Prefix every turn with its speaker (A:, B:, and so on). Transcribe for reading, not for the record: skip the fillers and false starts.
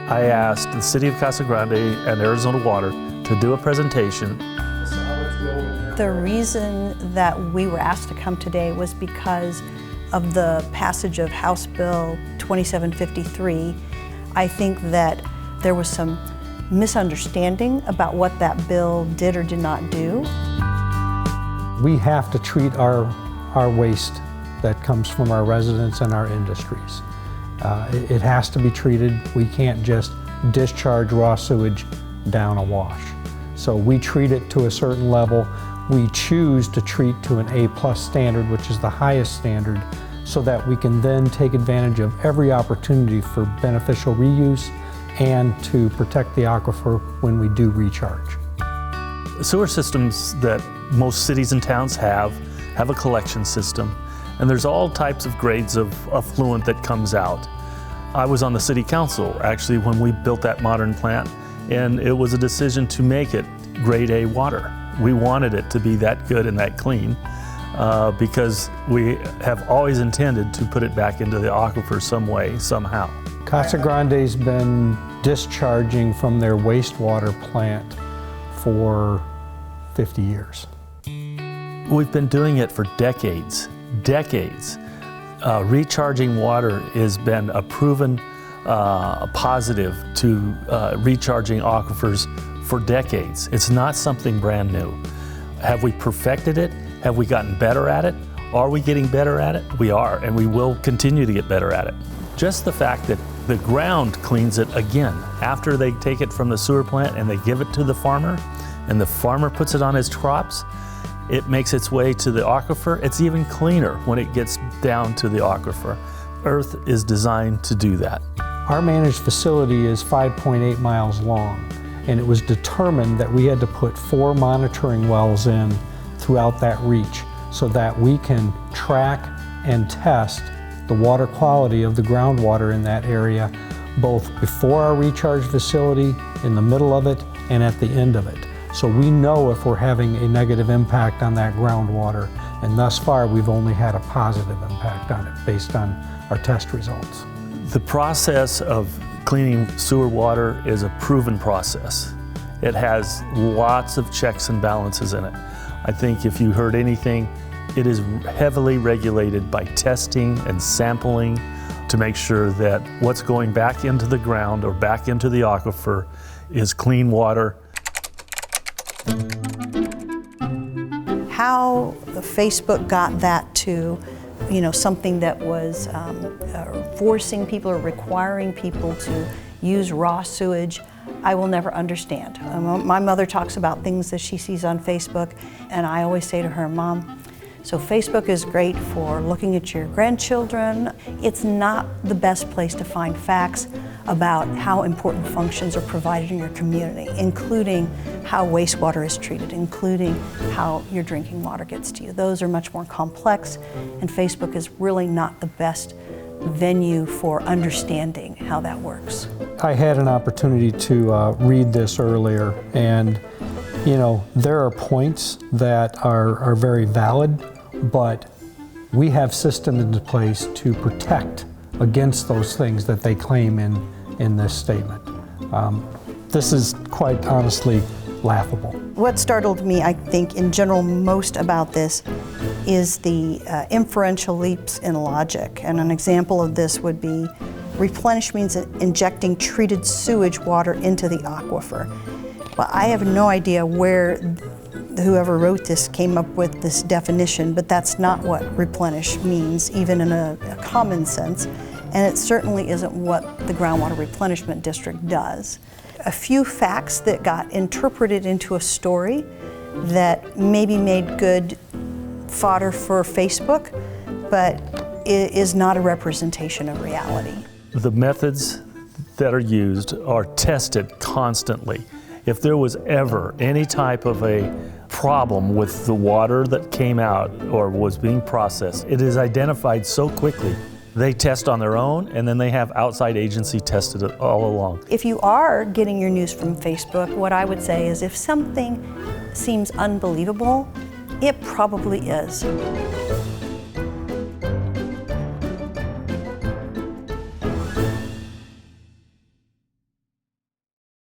A: I asked the City of Casa Grande and Arizona Water to do a presentation.
B: The reason that we were asked to come today was because of the passage of House Bill 2753. I think that there was some misunderstanding about what that bill did or did not do.
C: We have to treat our waste that comes from our residents and our industries. It has to be treated. We can't just discharge raw sewage down a wash. So we treat it to a certain level. We choose to treat to an A+ standard, which is the highest standard, so that we can then take advantage of every opportunity for beneficial reuse and to protect the aquifer when we do recharge.
A: Sewer systems that most cities and towns have a collection system, and there's all types of grades of effluent that comes out. I was on the city council actually when we built that modern plant, and it was a decision to make it grade A water. We wanted it to be that good and that clean because we have always intended to put it back into the aquifer some way, somehow.
C: Casa Grande's been discharging from their wastewater plant for 50 years.
A: We've been doing it for decades. Recharging water has been a proven positive to recharging aquifers for decades. It's not something brand new. Have we perfected it? Have we gotten better at it? Are we getting better at it? We are, and we will continue to get better at it. Just the fact that the ground cleans it again after they take it from the sewer plant and they give it to the farmer, and the farmer puts it on his crops, it makes its way to the aquifer. It's even cleaner when it gets down to the aquifer. Earth is designed to do that.
C: Our managed facility is 5.8 miles long, and it was determined that we had to put 4 monitoring wells in throughout that reach so that we can track and test the water quality of the groundwater in that area, both before our recharge facility, in the middle of it, and at the end of it. So we know if we're having a negative impact on that groundwater, and thus far we've only had a positive impact on it based on our test results.
A: The process of cleaning sewer water is a proven process. It has lots of checks and balances in it. I think if you heard anything, it is heavily regulated by testing and sampling to make sure that what's going back into the ground or back into the aquifer is clean water.
B: How Facebook got that to, something that was forcing people or requiring people to use raw sewage, I will never understand. My mother talks about things that she sees on Facebook, and I always say to her, Mom, so Facebook is great for looking at your grandchildren. It's not the best place to find facts about how important functions are provided in your community, including how wastewater is treated, including how your drinking water gets to you. Those are much more complex, and Facebook is really not the best venue for understanding how that works.
C: I had an opportunity to read this earlier, and there are points that are very valid, but we have systems into place to protect against those things that they claim in this statement. This is quite honestly laughable.
B: What startled me, I think, in general most about this is the inferential leaps in logic. And an example of this would be replenish means injecting treated sewage water into the aquifer. Well, I have no idea where whoever wrote this came up with this definition, but that's not what replenish means, even in a common sense. And it certainly isn't what the Groundwater Replenishment District does. A few facts that got interpreted into a story that maybe made good fodder for Facebook, but it is not a representation of reality.
A: The methods that are used are tested constantly. If there was ever any type of a problem with the water that came out or was being processed, it is identified so quickly. They test on their own, and then they have outside agency tested it all along.
B: If you are getting your news from Facebook, what I would say is if something seems unbelievable, it probably is.